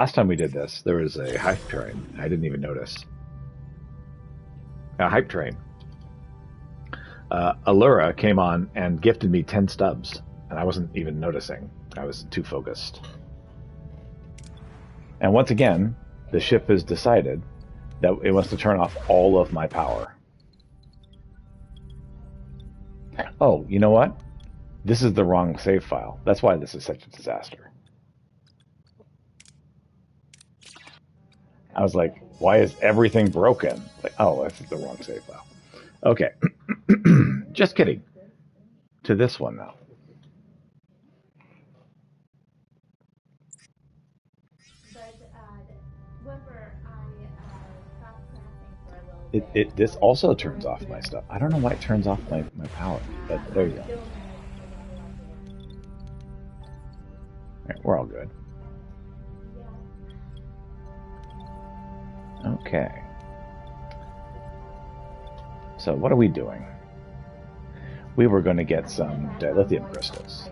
Last time we did this, there was a hype train. I didn't even notice. A hype train. Allura came on and gifted me 10 stubs, and I wasn't even noticing. I was too focused. And once again, the ship has decided that it wants to turn off all of my power. Oh, you know what? This is the wrong save file. That's why this is such a disaster. I was like, why is everything broken? Like, oh, this is the wrong save file. Okay. Just kidding. To this one now. This also turns off my stuff. I don't know why it turns off my power, but there you go. Right, we're all good. Okay. So what are we doing? We were going to get some dilithium crystals.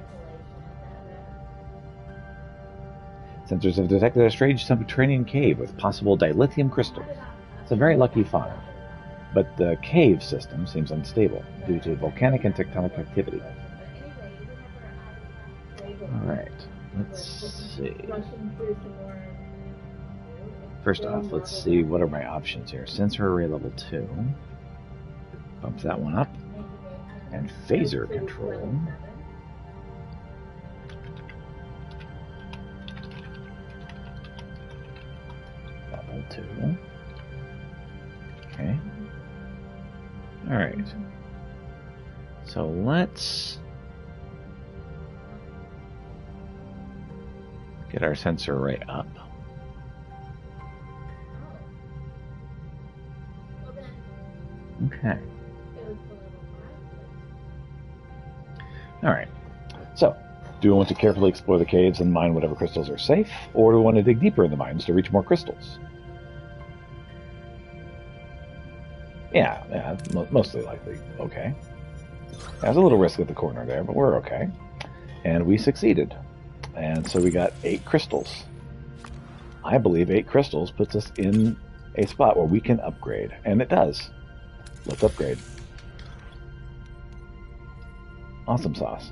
Sensors have detected a strange subterranean cave with possible dilithium crystals. It's a very lucky find. But the cave system seems unstable due to volcanic and tectonic activity. Alright, let's see. First off, let's see what are my options here. Sensor array level 2. Bump that one up. And phaser control. Level 2. Okay. Alright. So let's get our sensor array up. Okay. Alright. So, do we want to carefully explore the caves and mine whatever crystals are safe, or do we want to dig deeper in the mines to reach more crystals? Yeah, mostly likely. Okay. There's a little risk at the corner there, but we're okay. And we succeeded. And so we got 8 crystals. I believe 8 crystals puts us in a spot where we can upgrade. And it does. Let's upgrade. Awesome sauce.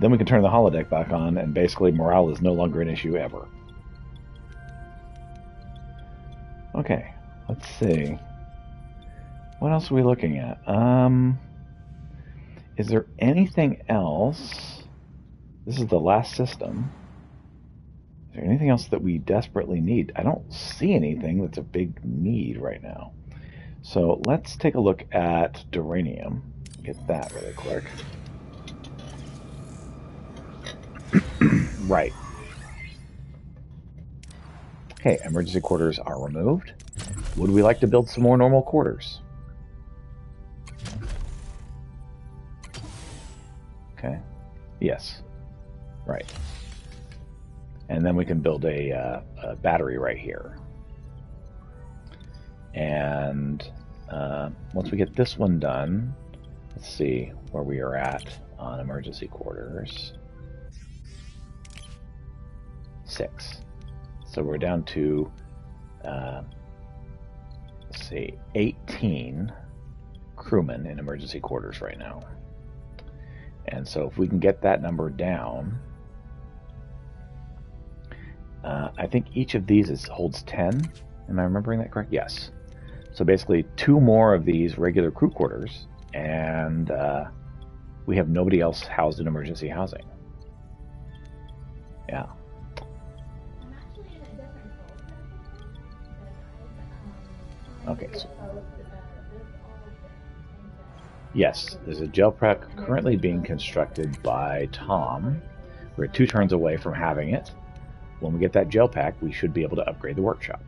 Then we can turn the holodeck back on, and basically morale is no longer an issue ever. Okay, let's see. What else are we looking at? Is there anything else? This is the last system. Is there anything else that we desperately need? I don't see anything that's a big need right now. So let's take a look at Duranium. Get that really quick. Right. Okay, emergency quarters are removed. Would we like to build some more normal quarters? Okay. Yes. Right. And then we can build a battery right here. And once we get this one done, let's see where we are at on emergency quarters. 6. So we're down to, let's see, 18 crewmen in emergency quarters right now. And so if we can get that number down, I think each of these holds 10. Am I remembering that correct? Yes. So basically 2 more of these regular crew quarters, and we have nobody else housed in emergency housing. Yeah. Okay. So, yes, there's a gel pack currently being constructed by Tom. We're 2 turns away from having it. When we get that gel pack, we should be able to upgrade the workshop.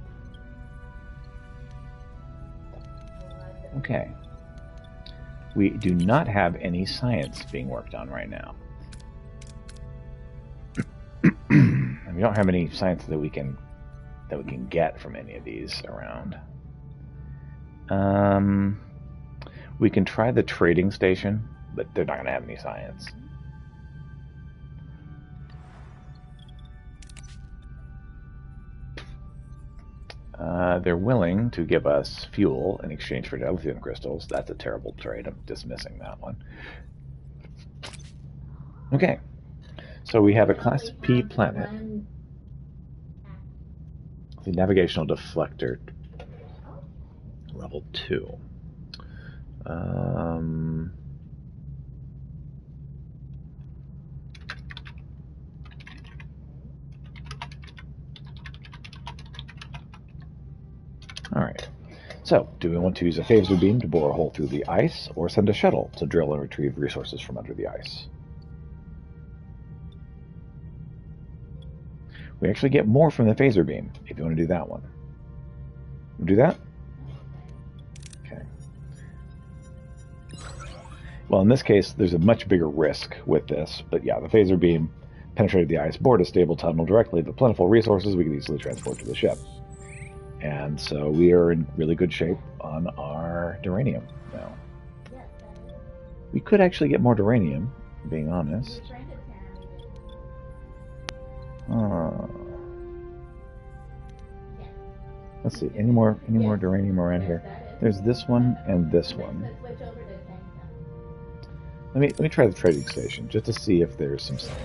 Okay. We do not have any science being worked on right now. And we don't have any science that we can get from any of these around. We can try the trading station, but they're not going to have any science. They're willing to give us fuel in exchange for dilithium crystals. That's a terrible trade. I'm dismissing that one. Okay. So we have a Class P planet. The navigational deflector. Level 2. Alright. So, do we want to use a phaser beam to bore a hole through the ice, or send a shuttle to drill and retrieve resources from under the ice? We actually get more from the phaser beam, if you want to do that one. Do that? Okay. Well, in this case, there's a much bigger risk with this, but yeah, the phaser beam penetrated the ice, bored a stable tunnel directly to plentiful resources we could easily transport to the ship. And so we are in really good shape on our duranium now. We could actually get more duranium, being honest. Let's see, any more duranium around here? There's this one and this one. Let me try the trading station just to see if there's some stuff.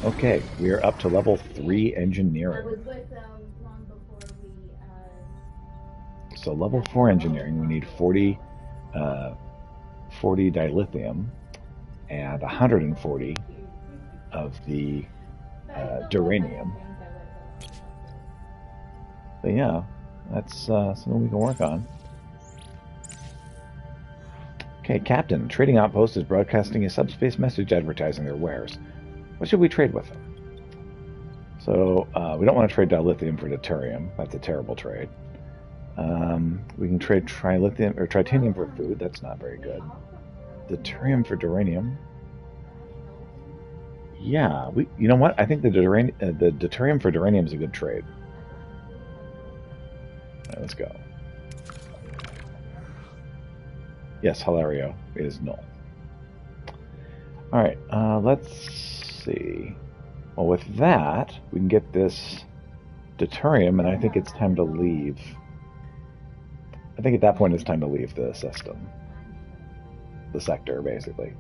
Okay, we are up to level 3 engineering. So level 4 engineering, we need 40 dilithium and 140 of the duranium. But yeah, that's something we can work on. Okay, Captain, trading outpost is broadcasting a subspace message advertising their wares. What should we trade with them? So, we don't want to trade dilithium for deuterium. That's a terrible trade. We can trade trilithium or titanium for food. That's not very good. Deuterium for duranium. Yeah, you know what? I think the deuterium for duranium is a good trade. All right, let's go. Yes, Hilario is null. All right, let's see. Well, with that, we can get this deuterium, and I think it's time to leave. I think at that point it's time to leave the system. The sector, basically.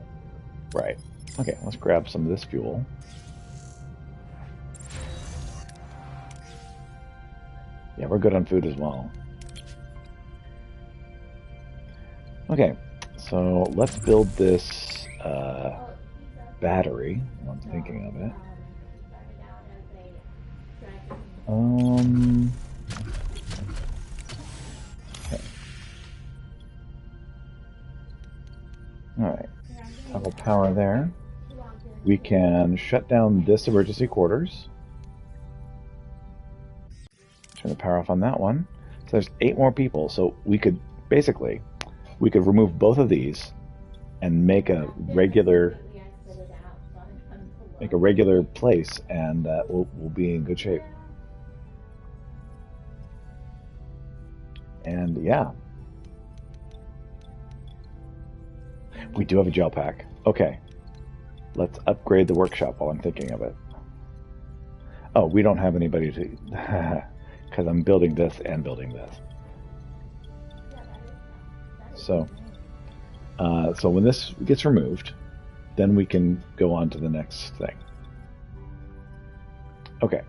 Right. Okay, let's grab some of this fuel. Yeah, we're good on food as well. Okay, so let's build this battery. I'm thinking of it. Okay. Alright. Toggle power there. We can shut down this emergency quarters. Turn the power off on that one. So there's 8 more people, so we could basically remove both of these and make a regular place, and we'll be in good shape. And yeah, we do have a gel pack. Okay, let's upgrade the workshop while I'm thinking of it. Oh, we don't have anybody to, because I'm building this and building this. So when this gets removed, then we can go on to the next thing. Okay.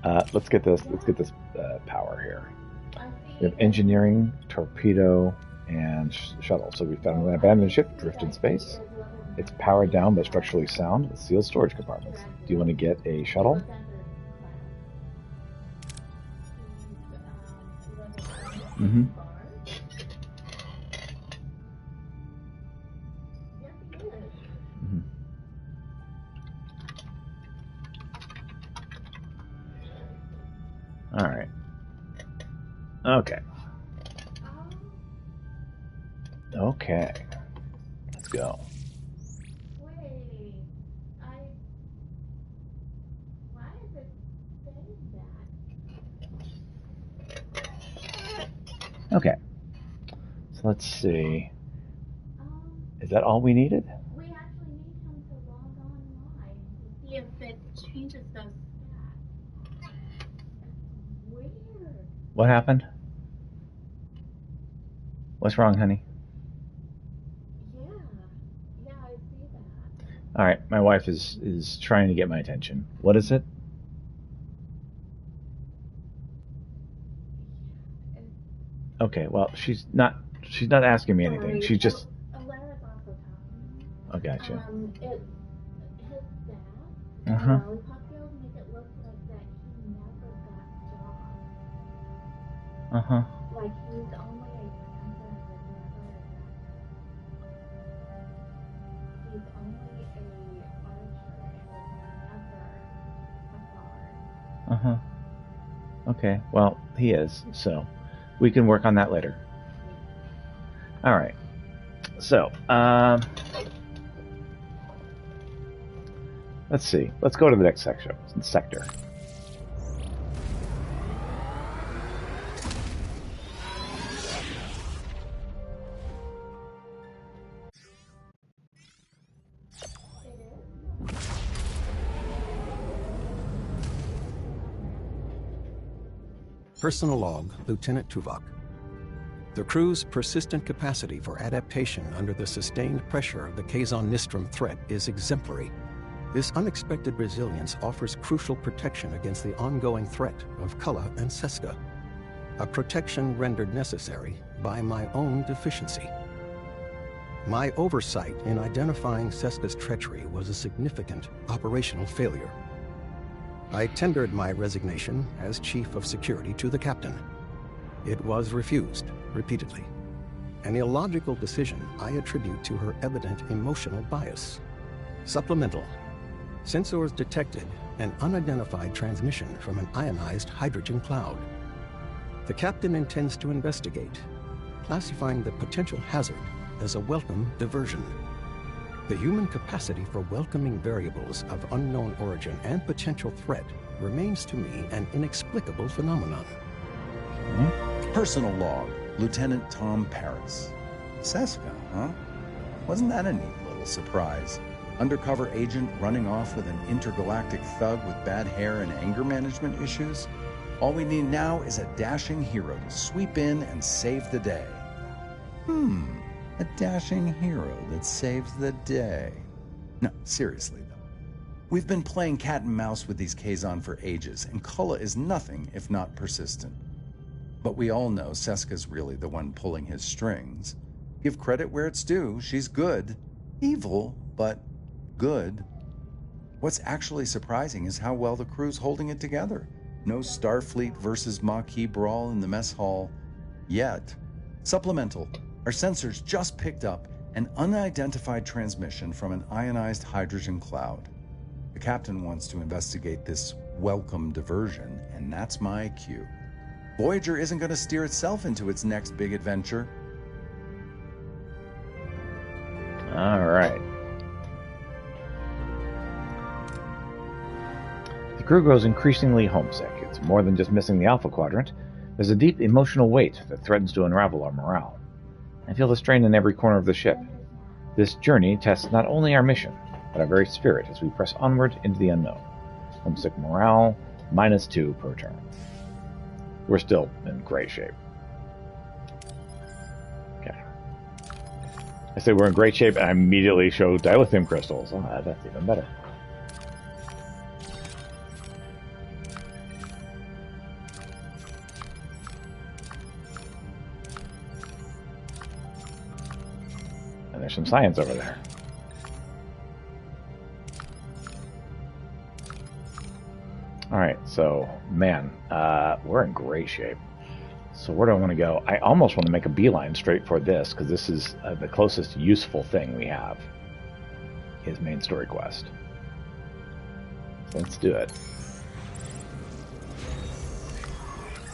Let's get this power here. We have engineering, torpedo, and shuttle. So we found an abandoned ship drift in space. It's powered down but structurally sound with sealed storage compartments. Do you want to get a shuttle? Mm-hmm. All right. Okay. Okay. Let's go. Why is it saying that? Okay. So let's see. Is that all we needed? We actually need him to log online to see see if it changes those stats. Weird. What happened? What's wrong, honey? Yeah, I see that. All right, my wife is trying to get my attention. What is it? Okay, well, she's not asking me anything. She's just. Alara's also talking. Oh, gotcha. His dad, Uh-huh. lollipop girls make it look like that he never got jobs. Uh-huh. Like he's only a dancer and was never a doctor. He's only a archer and was never a guard. Uh-huh. Okay, well, he is, so we can work on that later. All right. So, let's see. Let's go to the next sector. Personal log, Lieutenant Tuvok. The crew's persistent capacity for adaptation under the sustained pressure of the Kazon Nistrum threat is exemplary. This unexpected resilience offers crucial protection against the ongoing threat of Kulla and Seska, a protection rendered necessary by my own deficiency. My oversight in identifying Seska's treachery was a significant operational failure. I tendered my resignation as Chief of Security to the captain. It was refused repeatedly. An illogical decision I attribute to her evident emotional bias. Supplemental. Sensors detected an unidentified transmission from an ionized hydrogen cloud. The captain intends to investigate, classifying the potential hazard as a welcome diversion. The human capacity for welcoming variables of unknown origin and potential threat remains to me an inexplicable phenomenon. Personal log, Lieutenant Tom Paris. Seska, huh? Wasn't that a neat little surprise? Undercover agent running off with an intergalactic thug with bad hair and anger management issues? All we need now is a dashing hero to sweep in and save the day. A dashing hero that saves the day. No, seriously though. We've been playing cat and mouse with these Kazon for ages, and Kulla is nothing if not persistent. But we all know Seska's really the one pulling his strings. Give credit where it's due, she's good. Evil, but good. What's actually surprising is how well the crew's holding it together. No Starfleet versus Maquis brawl in the mess hall yet. Supplemental. Our sensors just picked up an unidentified transmission from an ionized hydrogen cloud. The captain wants to investigate this welcome diversion, and that's my cue. Voyager isn't going to steer itself into its next big adventure. All right. The crew grows increasingly homesick. It's more than just missing the Alpha Quadrant. There's a deep emotional weight that threatens to unravel our morale. I feel the strain in every corner of the ship. This journey tests not only our mission, but our very spirit as we press onward into the unknown. Homesick morale, -2 per turn. We're still in great shape. Okay. I say we're in great shape, and I immediately show dilithium crystals. Oh, that's even better. And there's some science over there. Alright, so, man, we're in great shape. So where do I want to go? I almost want to make a beeline straight for this, because this is the closest useful thing we have. His main story quest. So let's do it.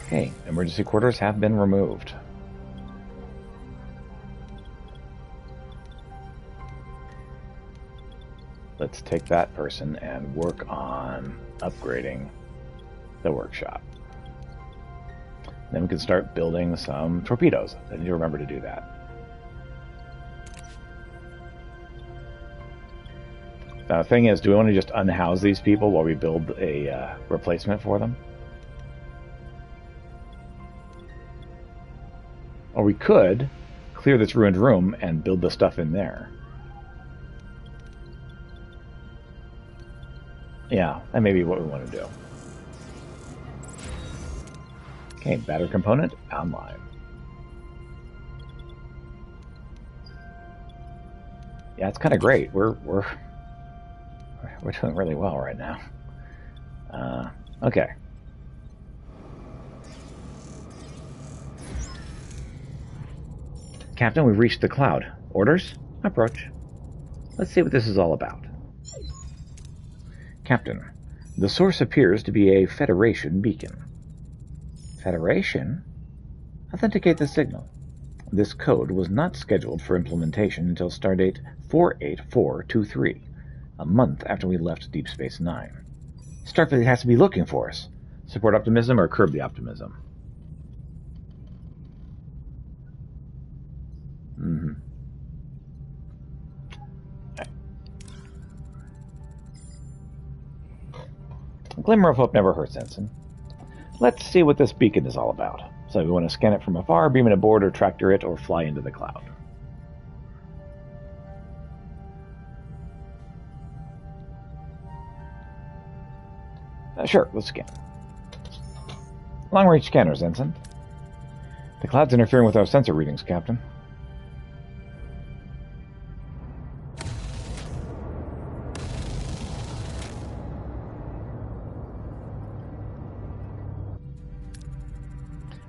Okay, emergency quarters have been removed. Let's take that person and work on upgrading the workshop. Then we can start building some torpedoes. I need to remember to do that. Thing is, do we want to just unhouse these people while we build a replacement for them? Or we could clear this ruined room and build the stuff in there. Yeah, that may be what we want to do. Okay, battery component online. Yeah, it's kind of great. We're doing really well right now. Okay. Captain, we've reached the cloud. Orders? Approach. Let's see what this is all about. Captain, the source appears to be a Federation beacon. Federation? Authenticate the signal. This code was not scheduled for implementation until stardate 48423, a month after we left Deep Space Nine. Starfleet has to be looking for us. Support optimism or curb the optimism? A glimmer of hope never hurts, Ensign. Let's see what this beacon is all about. So we want to scan it from afar, beam it aboard, or tractor it, or fly into the cloud. Sure, let's scan. Long-range scanners, Ensign. The cloud's interfering with our sensor readings, Captain.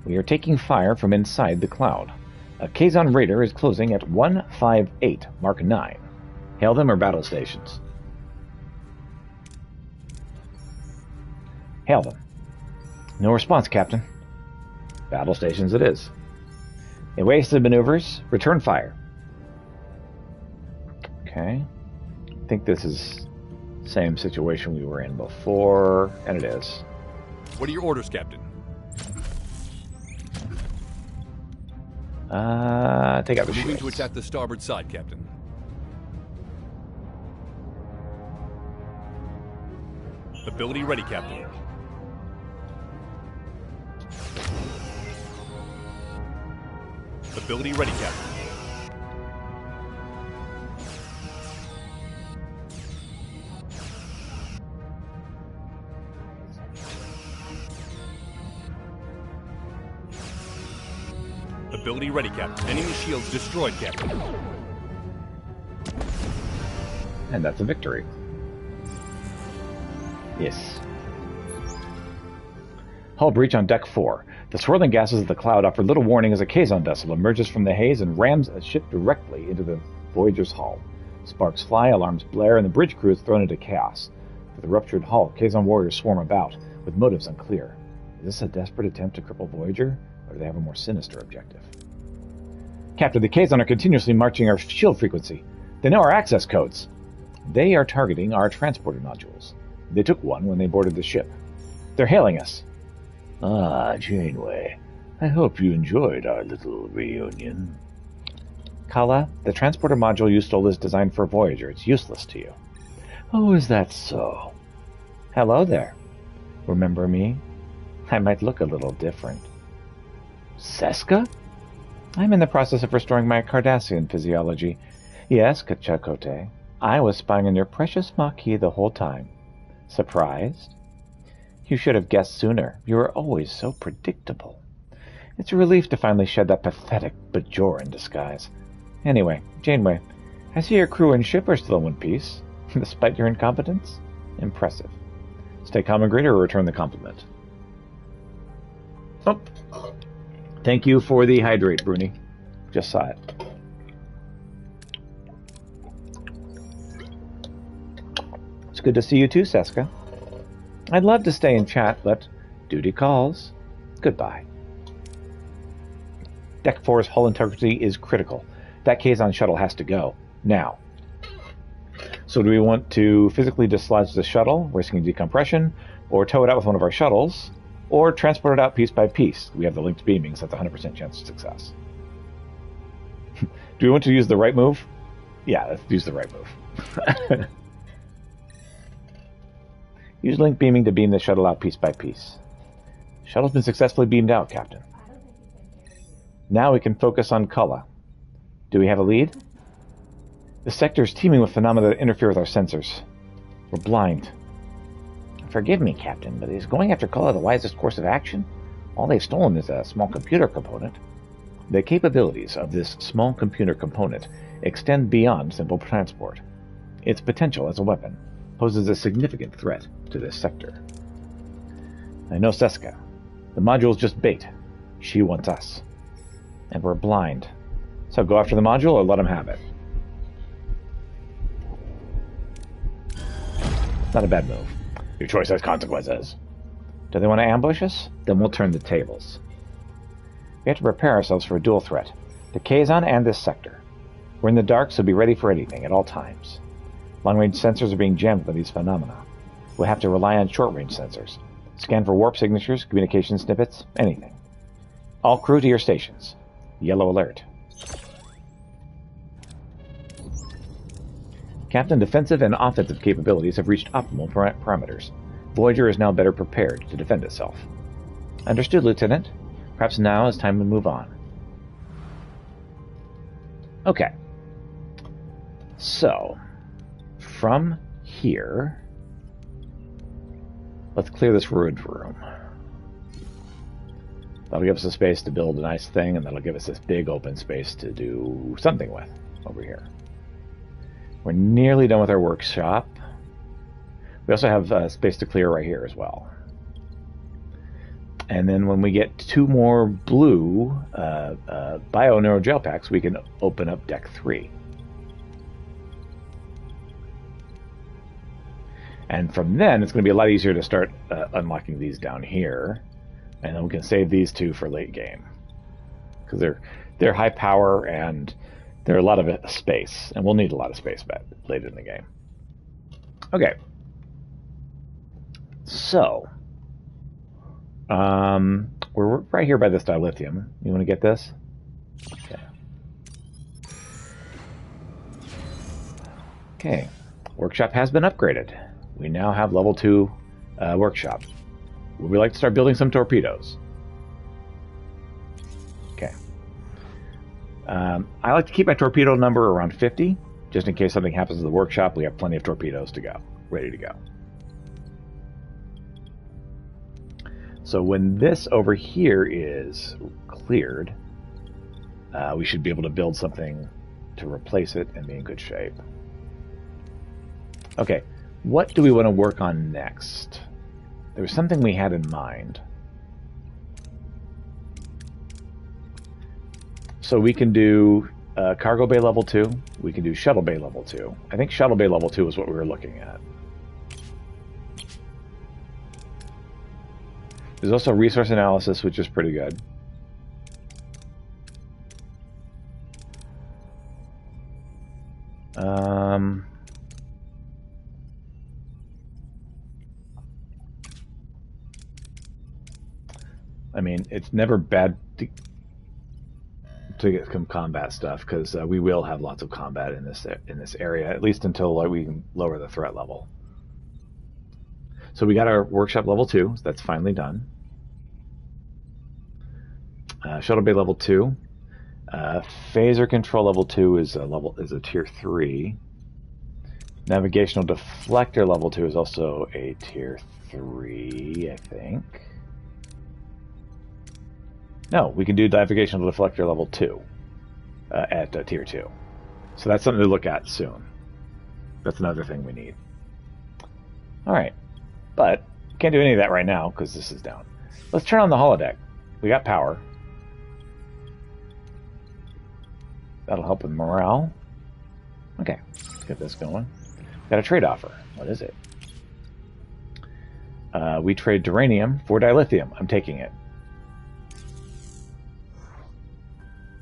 We are taking fire from inside the cloud. A Kazon raider is closing at 158, Mark 9. Hail them or battle stations? Hail them. No response, Captain. Battle stations it is. Evasive maneuvers. Return fire. Okay. I think this is the same situation we were in before, and it is. What are your orders, Captain? Take out the Moving shields. to attack the starboard side, Captain. Ability ready, Captain. Ability ready, Captain. Ability ready, Captain. Enemy shields destroyed, Captain. And that's a victory. Yes. Hull breach on deck 4. The swirling gases of the cloud offer little warning as a Kazon vessel emerges from the haze and rams a ship directly into the Voyager's hull. Sparks fly, alarms blare, and the bridge crew is thrown into chaos. For the ruptured hull, Kazon warriors swarm about, with motives unclear. Is this a desperate attempt to cripple Voyager, or do they have a more sinister objective? Captain, the Kazon are continuously marching our shield frequency. They know our access codes. They are targeting our transporter nodules. They took one when they boarded the ship. They're hailing us. Ah, Janeway. I hope you enjoyed our little reunion. Kala, the transporter module you stole is designed for Voyager. It's useless to you. Oh, is that so? Hello there. Remember me? I might look a little different. Seska? I'm in the process of restoring my Cardassian physiology. Yes, Kachakote. I was spying on your precious Maquis the whole time. Surprised? You should have guessed sooner. You were always so predictable. It's a relief to finally shed that pathetic Bajoran disguise. Anyway, Janeway, I see your crew and ship are still in one piece, despite your incompetence. Impressive. Stay calm and greet or return the compliment. Oh. Thank you for the hydrate, Bruni. Just saw it. It's good to see you too, Seska. I'd love to stay and chat, but duty calls. Goodbye. Deck 4's hull integrity is critical. That Kazon shuttle has to go. Now. So do we want to physically dislodge the shuttle, risking decompression, or tow it out with one of our shuttles, or transport it out piece by piece? We have the linked beaming, so that's a 100% chance of success. Do we want to use the right move? Yeah, let's use the right move. Use link beaming to beam the shuttle out piece by piece. Shuttle's been successfully beamed out, Captain. Now we can focus on Kulla. Do we have a lead? The sector is teeming with phenomena that interfere with our sensors. We're blind. Forgive me, Captain, but is going after Kulla the wisest course of action? All they've stolen is a small computer component. The capabilities of this small computer component extend beyond simple transport. Its potential as a weapon poses a significant threat to this sector. I know Seska. The module's just bait. She wants us. And we're blind. So go after the module or let them have it. Not a bad move. Your choice has consequences. Do they want to ambush us? Then we'll turn the tables. We have to prepare ourselves for a dual threat. The Kazon and this sector. We're in the dark, so be ready for anything at all times. Long-range sensors are being jammed by these phenomena. We'll have to rely on short-range sensors. Scan for warp signatures, communication snippets, anything. All crew to your stations. Yellow alert. Captain, defensive and offensive capabilities have reached optimal parameters. Voyager is now better prepared to defend itself. Understood, Lieutenant. Perhaps now is time to move on. Okay. So, from here, let's clear this ruined room. That'll give us a space to build a nice thing, and that'll give us this big open space to do something with over here. We're nearly done with our workshop. We also have space to clear right here as well. And then when we get 2 more blue bio-neurogel packs, we can open up Deck 3. And from then, it's going to be a lot easier to start unlocking these down here. And then we can save these 2 for late game. Because they're high power and they're a lot of space. And we'll need a lot of space later in the game. Okay. So, we're right here by this dilithium. You want to get this? Okay. Okay. Workshop has been upgraded. We now have level 2 workshop. Would we like to start building some torpedoes? Okay. I like to keep my torpedo number around 50, just in case something happens to the workshop. We have plenty of torpedoes to go, ready to go. So when this over here is cleared, we should be able to build something to replace it and be in good shape. Okay, what do we want to work on next? There was something we had in mind. So we can do cargo bay level 2. We can do shuttle bay level 2. I think shuttle bay level 2 is what we were looking at. There's also resource analysis, which is pretty good. I mean, it's never bad to get some combat stuff, because we will have lots of combat in this area, at least until we can lower the threat level. So we got our workshop level 2. So that's finally done. Shuttle bay level 2. Phaser control level 2 is a tier 3. Navigational deflector level 2 is also a tier 3, I think. No, we can do navigational deflector level 2 at tier 2. So that's something to look at soon. That's another thing we need. All right. But can't do any of that right now because this is down. Let's turn on the holodeck. We got power. That'll help with morale. Okay, let's get this going. Got a trade offer. What is it? We trade duranium for dilithium. I'm taking it.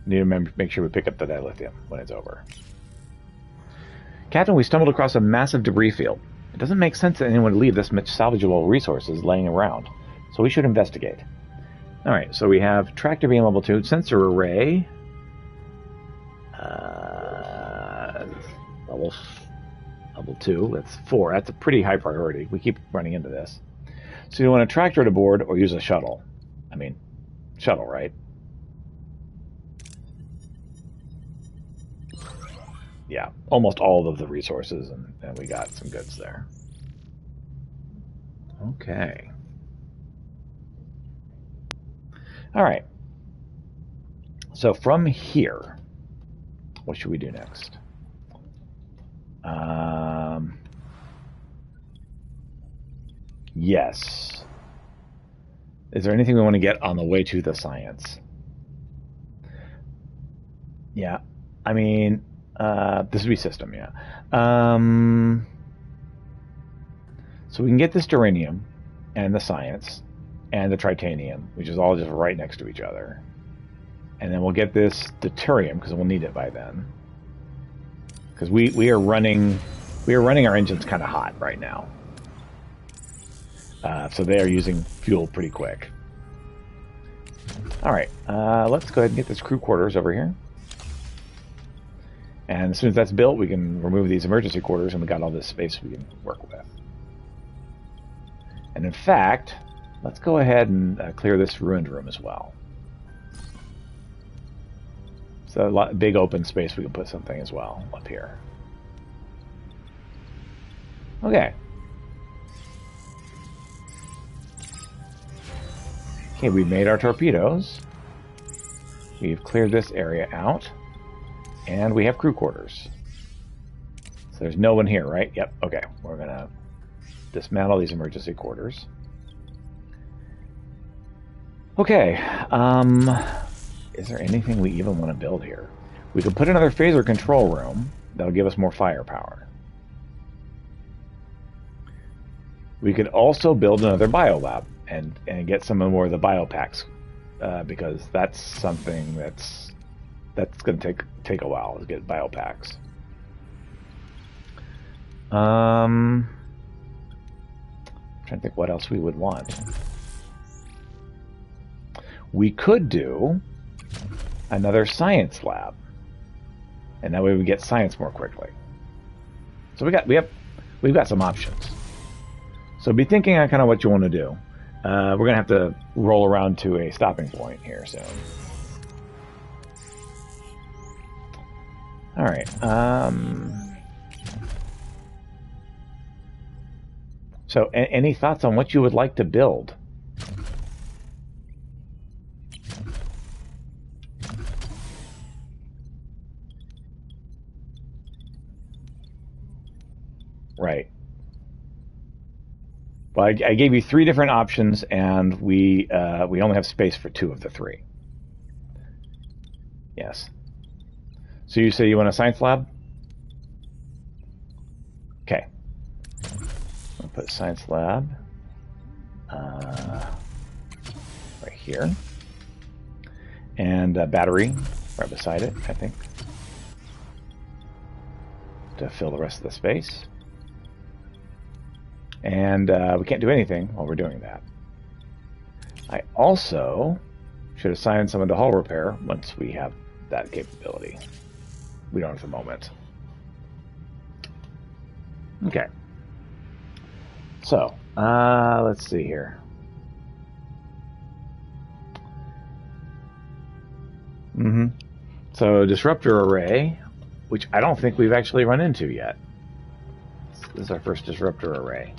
Need to make sure we pick up the dilithium when it's over. Captain, we stumbled across a massive debris field. It doesn't make sense that anyone would leave this much salvageable resources laying around, so we should investigate. Alright, so we have tractor beam level 2, sensor array, Level 2, that's 4. That's a pretty high priority. We keep running into this. So you want a tractor to board or use a shuttle? I mean, shuttle, right? Yeah, almost all of the resources, and we got some goods there. Okay. All right. So from here, what should we do next? Yes. Is there anything we want to get on the way to the science? Yeah. I mean, this would be system, yeah. So we can get this duranium and the science and the tritanium, which is all just right next to each other. And then we'll get this deuterium because we'll need it by then. Because we are running our engines kind of hot right now. So they are using fuel pretty quick. All right, let's go ahead and get this crew quarters over here. And as soon as that's built, we can remove these emergency quarters, and we got all this space we can work with. And in fact, let's go ahead and clear this ruined room as well. So a big open space, we can put something as well up here. Okay. Okay, we've made our torpedoes. We've cleared this area out. And we have crew quarters. So there's no one here, right? Yep, okay. We're going to dismantle these emergency quarters. Okay. Is there anything we even want to build here? We could put another phaser control room. That'll give us more firepower. We could also build another biolab and get some more of the biopacks because that's something that's going to take a while to get biopacks. I'm trying to think what else we would want. We could do another science lab, and that way we get science more quickly. So we've got some options. So be thinking on kind of what you want to do. We're gonna have to roll around to a stopping point here soon. All right. So any thoughts on what you would like to build? Right. Well, I gave you 3 different options, and we only have space for 2 of the 3. Yes. So you say you want a science lab? Okay. I'll put science lab right here, and a battery right beside it, I think, to fill the rest of the space. And we can't do anything while we're doing that. I also should assign some of the hull repair once we have that capability. We don't at the moment. Okay. So, let's see here. So, disruptor array, which I don't think we've actually run into yet. This is our first disruptor array.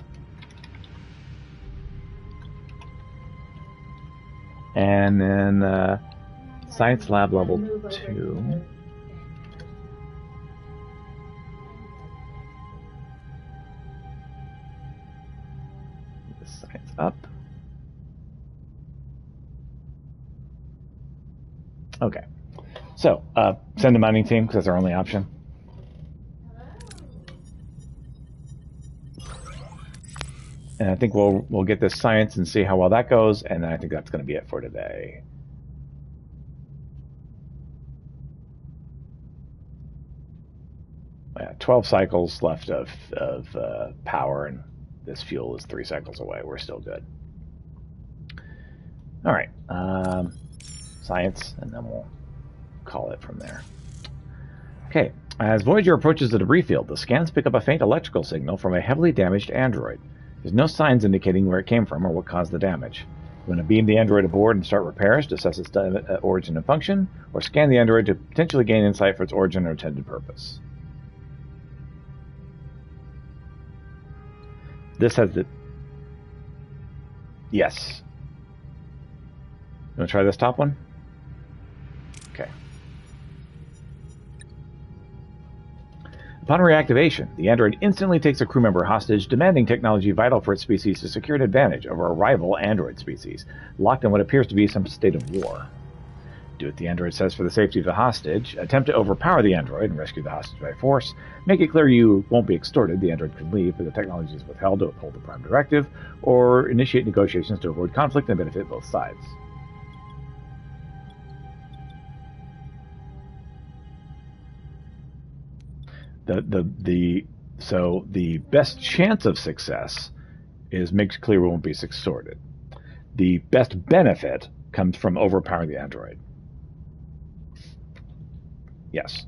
And then science lab level 2. The science up. Okay. So, send the mining team, because that's our only option. And I think we'll get this science and see how well that goes, and I think that's going to be it for today. Yeah, 12 cycles left of power, and this fuel is 3 cycles away. We're still good. All right, science, and then we'll call it from there. Okay, As Voyager approaches the debris field, the scans pick up a faint electrical signal from a heavily damaged android. There's no signs indicating where it came from or what caused the damage. You want to beam the android aboard and start repairs to assess its origin and function, or scan the android to potentially gain insight for its origin or intended purpose. This has the... Yes. You want to try this top one? Okay. Upon reactivation, the android instantly takes a crew member hostage, demanding technology vital for its species to secure an advantage over a rival android species, locked in what appears to be some state of war. Do what the android says for the safety of the hostage, attempt to overpower the android and rescue the hostage by force, make it clear you won't be extorted, the android can leave, but the technology is withheld to uphold the Prime Directive, or initiate negotiations to avoid conflict and benefit both sides. So the best chance of success is make clear we won't be extorted. The best benefit comes from overpowering the android. Yes.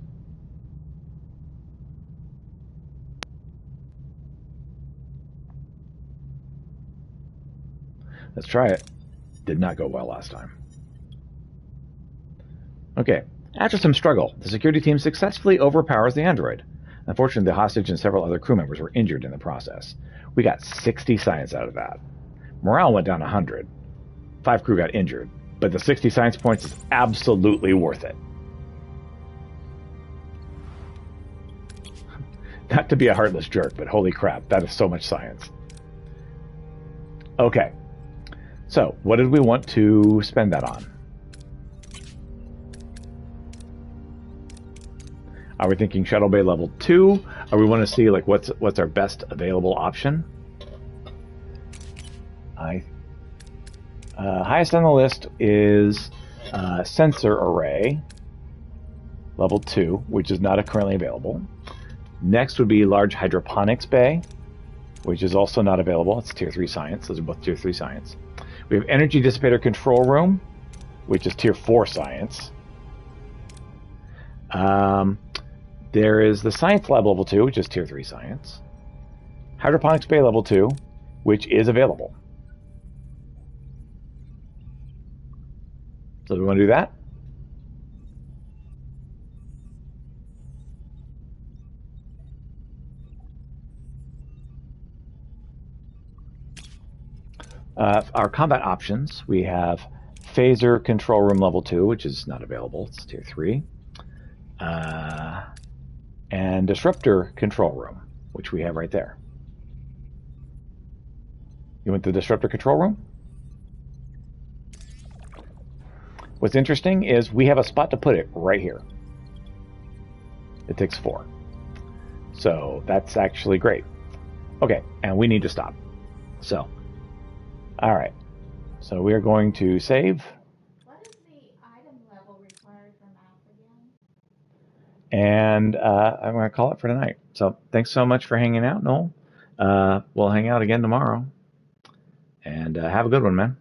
Let's try it. Did not go well last time. Okay. After some struggle, the security team successfully overpowers the android. Unfortunately, the hostage and several other crew members were injured in the process. We got 60 science out of that. Morale went down 100. 5 crew got injured, but the 60 science points is absolutely worth it. Not to be a heartless jerk, but holy crap, that is so much science. Okay, so what did we want to spend that on? Are we thinking Shuttle Bay level 2? Or we want to see like what's our best available option? Highest on the list is Sensor Array level 2, which is not currently available. Next would be Large Hydroponics Bay, which is also not available. It's Tier 3 Science. Those are both Tier 3 Science. We have Energy Dissipator Control Room, which is Tier 4 Science. There is the Science Lab level 2, which is Tier 3 Science. Hydroponics Bay level 2, which is available. So do we want to do that? Our combat options, we have Phaser Control Room level 2, which is not available. It's Tier 3. And Disruptor Control Room, which we have right there. You want the Disruptor Control Room? What's interesting is we have a spot to put it right here. It takes 4. So that's actually great. Okay, and we need to stop. So, all right. So we are going to save. What is the item level required for math again? And I'm going to call it for tonight. So thanks so much for hanging out, Noel. We'll hang out again tomorrow. And have a good one, man.